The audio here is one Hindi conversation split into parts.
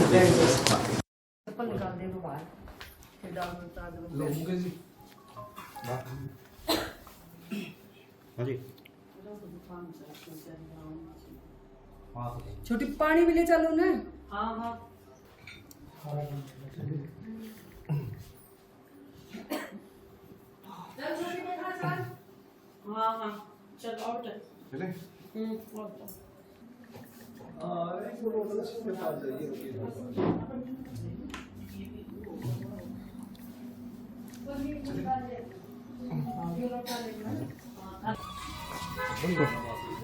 चप्पल निकाल दे दो बाहर, फिर डाल दो उतार दो। जी हाँ जी छोटी पानी भी ले चलो ना। हाँ हाँ हाँ हाँ चल और चले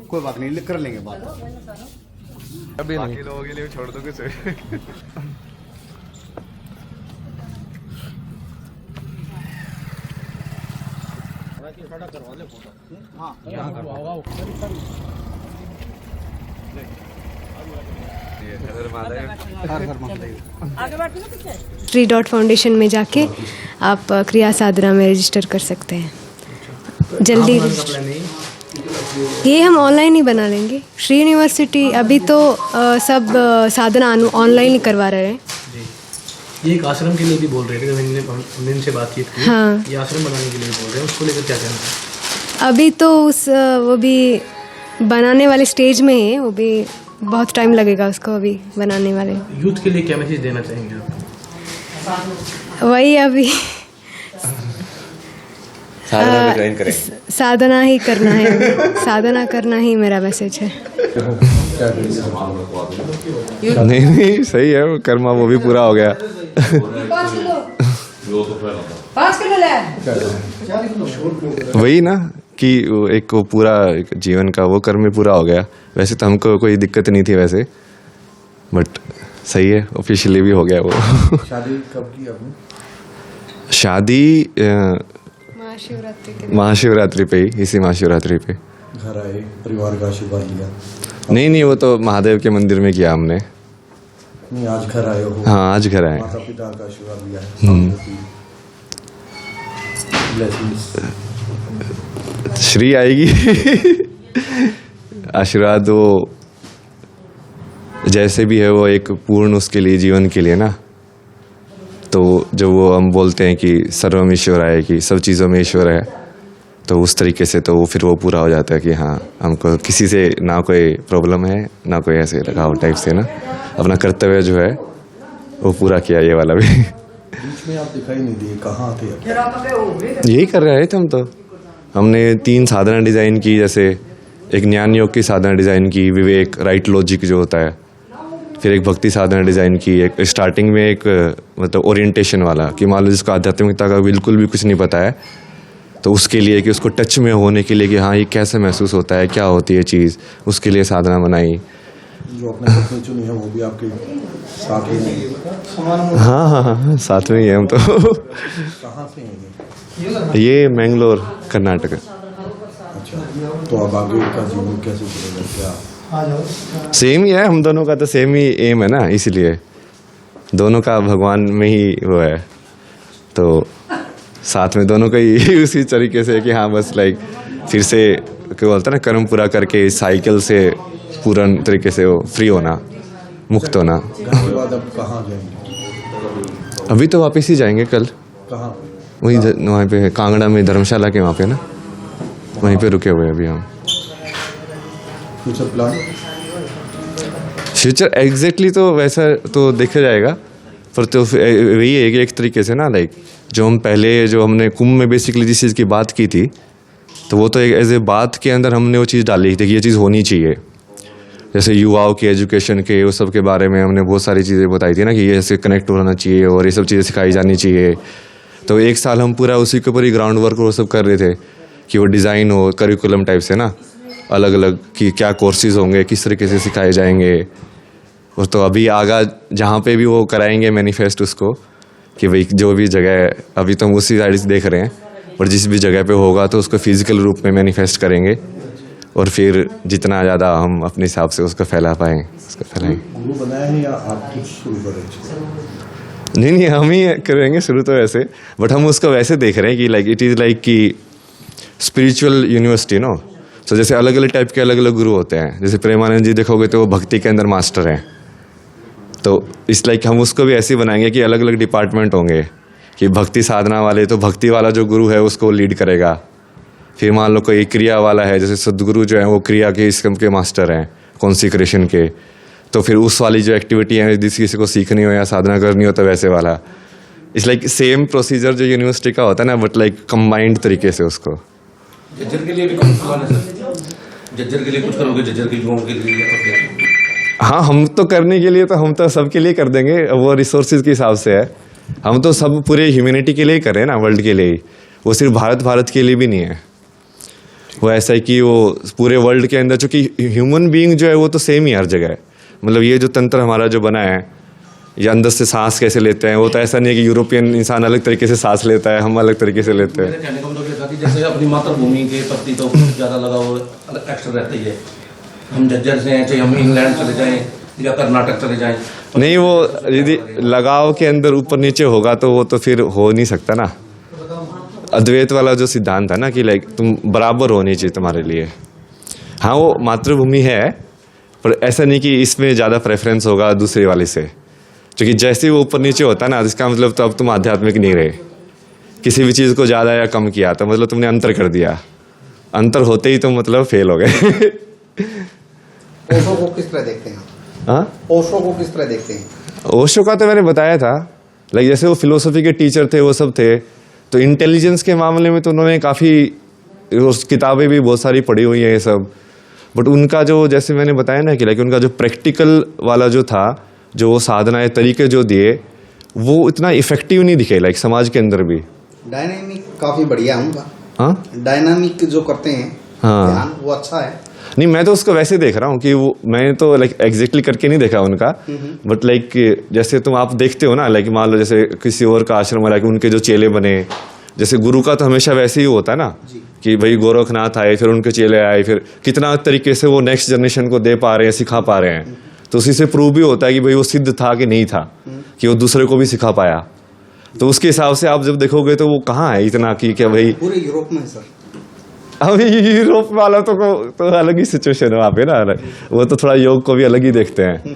कोई बात नहीं, लिख कर लेंगे बात। अभी नहीं, बाकी लोगों के लिए छोड़ दोगे सर। हाँ ट्री डॉट फाउंडेशन में जाके आप क्रिया साधना में रजिस्टर कर सकते हैं। जल्दी ये हम ऑनलाइन ही बना लेंगे। श्री यूनिवर्सिटी अभी तो सब साधना ऑनलाइन ही करवा रहे हैं। ये एक आश्रम के लिए भी बोल रहे थे, जब हमने इनसे बातचीत की। हाँ, ये आश्रम बनाने के लिए भी बोल रहे हैं, उसको लेकर क्या कहना है? अभी तो वो भी बनाने वाले स्टेज में है, वो भी बहुत टाइम लगेगा उसको अभी बनाने वाले। यूथ के लिए क्या मैसेज देना चाहेंगे आप? वही अभी साधना ही करना है, साधना करना ही मेरा मैसेज है। नहीं सही है, वो कर्मा वो भी पूरा हो गया। 5 किलो ले। वही ना कि एक वो पूरा एक जीवन का वो कर्म पूरा हो गया। वैसे तो हमको कोई दिक्कत नहीं थी वैसे, बट सही है, ऑफिशियली भी हो गया वो। शादी कब की आपने? शादी महाशिवरात्रि पे ही, इसी महाशिवरात्रि पे। घर आए, परिवार का आशीर्वाद लिया? नहीं, वो तो महादेव के मंदिर में किया हमने। नहीं, आज घर आए हो? हाँ, आज घर आए। माता पिता का आशीर्वाद लिया है? श्री आएगी। आशीर्वाद वो जैसे भी है, वो एक पूर्ण उसके लिए जीवन के लिए ना। तो जब वो हम बोलते हैं कि सर्वम ईश्वर है, कि सब चीज़ों में ईश्वर है, तो उस तरीके से तो फिर वो पूरा हो जाता है कि हाँ, हमको किसी से ना कोई प्रॉब्लम है, ना कोई ऐसे लगाव टाइप से ना। अपना कर्तव्य जो है वो पूरा किया, ये वाला भी। बीच में आप दिखाई नहीं दिए, कहाँ थे? यही कर रहे थे हम तो। हमने 3 साधना डिज़ाइन की, जैसे एक ज्ञान योग की साधना डिज़ाइन की, विवेक राइट लॉजिक जो होता है, फिर एक भक्ति साधना डिज़ाइन की, एक स्टार्टिंग में एक मतलब ओरिएंटेशन वाला कि मान लो जिसको आध्यात्मिकता का बिल्कुल भी कुछ नहीं पता है, तो उसके लिए कि उसको टच में होने के लिए कि हाँ ये कैसे महसूस होता है, क्या होती है चीज़, उसके लिए साधना बनाई। जो अपने पत्नी चुनी है वो भी आपके साथ ही नहीं? हाँ, साथ में ही है हम तो। कहाँ से हैं ये मैंगलोर कर्नाटक। अच्छा, तो अब आगे का जीवन कैसे चलेगा? क्या सेम ही है, हम दोनों का तो सेम ही एम है ना, इसलिए दोनों का भगवान में ही वो है, तो साथ में दोनों का ही उसी तरीके से कि हाँ बस लाइक फिर से क्या बोलते हैं ना, कर्म पूरा करके इस साइकिल से पूर्ण तरीके से वो फ्री होना, मुक्त होना। घर के बाद अब कहाँ जाएंगे? अभी तो वापस ही जाएंगे कल, कहाँ? वहीं वहाँ पे कांगड़ा में धर्मशाला के वहाँ पे ना, वहीं पे रुके हुए अभी हम। Future plan? फ्यूचर एग्जैक्टली तो वैसा तो देखा जाएगा, पर तो वही है कि एक तरीके से ना लाइक जो हम पहले जो हमने कुंभ में बेसिकली जिस चीज़ की बात की थी, तो वो तो एक एज ए बात के अंदर हमने वो चीज़ डाली थी कि ये चीज़ होनी चाहिए। जैसे युवाओं के एजुकेशन के उस सब के बारे में हमने बहुत सारी चीज़ें बताई थी ना कि ये ऐसे कनेक्ट होना चाहिए और ये सब चीज़ें सिखाई जानी चाहिए। तो 1 साल हम पूरा उसी के ऊपर ही ग्राउंड वर्क वो सब कर रहे थे कि वो डिज़ाइन हो, करिकुलम टाइप से ना, अलग अलग कि क्या कोर्सेज होंगे, किस तरीके से सिखाए जाएंगे। और तो अभी आगा जहाँ पे भी वो कराएंगे मैनिफेस्ट उसको कि भाई जो भी जगह है, अभी तो हम उसी साइड से देख रहे हैं, और जिस भी जगह पे होगा तो उसको फिजिकल रूप में मैनिफेस्ट करेंगे, और फिर जितना ज़्यादा हम अपने हिसाब से उसको फैला पाएँ उसको फैलाएंगे। गुरु बनाया है या आप कुछ शुरू करेंगे? नहीं, हम ही करेंगे शुरू तो वैसे, बट हम उसको वैसे देख रहे हैं कि लाइक इट इज़ लाइक कि स्पिरिचुअल यूनिवर्सिटी नो। सो जैसे अलग अलग टाइप के अलग अलग गुरु होते हैं। जैसे प्रेमानंद जी देखोगे तो वो भक्ति के अंदर मास्टर हैं, तो इस लाइक हम उसको भी ऐसे ही बनाएंगे कि अलग अलग डिपार्टमेंट होंगे, कि भक्ति साधना वाले तो भक्ति वाला जो गुरु है उसको लीड करेगा, फिर मान लो कोई क्रिया वाला है, जैसे सदगुरु जो है वो क्रिया के इसकम के मास्टर हैं, कॉन्सिक्रेशन के, तो फिर उस वाली जो एक्टिविटी है जिस किसी को सीखनी हो या साधना करनी हो तो वैसे वाला। इट्स लाइक सेम प्रोसीजर जो यूनिवर्सिटी का होता है ना, बट लाइक कंबाइंड तरीके से उसको। जज्जर के लिए भी कुछ करवाना है सर? जज्जर के लिए कुछ करोगे? जज्जर के लोगों के लिए या फिर? हाँ, हम तो करने के लिए तो हम तो सबके लिए कर देंगे, वो रिसोर्सेज के हिसाब से है। हम तो सब पूरे ह्यूमैनिटी के लिए ही कर रहे हैं ना, वर्ल्ड के लिए ही, वो सिर्फ भारत के लिए भी नहीं है। वो ऐसा है कि वो पूरे वर्ल्ड के अंदर, चूंकि ह्यूमन बीइंग जो है वो तो सेम ही हर जगह है। मतलब ये जो तंत्र हमारा जो बना है, ये अंदर से सांस कैसे लेते हैं, वो तो ऐसा नहीं है कि यूरोपियन इंसान अलग तरीके से सांस लेता है, हम अलग तरीके से लेते हैं। मेरे कहने का मतलब ये था कि जैसे अपनी मातृभूमि के प्रति तो ज़्यादा लगाव एक्स्ट्रा रहता ही है। हम जज्जर से हैं, चाहे हम इंग्लैंड चले जाएं या कर्नाटक चले जाएं, नहीं, वो यदि लगाव के अंदर ऊपर नीचे होगा तो वो तो फिर हो नहीं सकता ना। अद्वैत वाला जो सिद्धांत है ना कि लाइक तुम बराबर होनी चाहिए तुम्हारे लिए। हाँ, वो मातृभूमि है, पर ऐसा नहीं कि इसमें ज़्यादा प्रेफरेंस होगा दूसरी वाली से, क्योंकि जैसे ही वो ऊपर नीचे होता है ना, इसका मतलब तो अब तुम आध्यात्मिक नहीं रहे। किसी भी चीज़ को ज़्यादा या कम किया तो मतलब तुमने अंतर कर दिया, अंतर होते ही तुम मतलब फेल हो गए। ओशो को किस तरह देखते हैं? हाँ, ओशो को किस तरह देखते हैं? ओशो का तो मैंने बताया था, लाइक जैसे वो फिलोसफी के टीचर थे, वो सब थे, तो इंटेलिजेंस के मामले में तो उन्होंने काफ़ी किताबें भी बहुत सारी पढ़ी हुई हैं ये सब, बट उनका जो जैसे मैंने बताया ना कि लाइक उनका जो प्रैक्टिकल वाला जो था, जो वो साधनाएं तरीके जो दिए, वो इतना इफेक्टिव नहीं दिखे लाइक समाज के अंदर भी। डायनामिक काफी बढ़िया है उनका। हाँ, डायनामिक जो करते हैं हाँ, ध्यान, वो अच्छा है। नहीं, मैं तो उसको वैसे देख रहा हूँ कि वो, मैंने तो लाइक एग्जैक्टली करके नहीं देखा उनका, बट लाइक जैसे तुम आप देखते हो ना, लाइक मान लो जैसे किसी और का आश्रम वाला, उनके जो चेले बने, जैसे गुरु का तो हमेशा वैसे ही होता है ना कि भाई गोरखनाथ आए, फिर उनके चेले आए, फिर कितना तरीके से वो नेक्स्ट जनरेशन को दे पा रहे हैं, सिखा पा रहे हैं, तो उसी से प्रूव भी होता है कि भाई वो सिद्ध था कि नहीं था, कि वो दूसरे को भी सिखा पाया। तो उसके हिसाब से आप जब देखोगे तो वो कहाँ है इतना कि क्या भाई, पूरे यूरोप में सर। अभी यूरोप वाला तो अलग ही सिचुएशन है वहाँ पे ना, वो तो थोड़ा योग को भी अलग ही देखते हैं।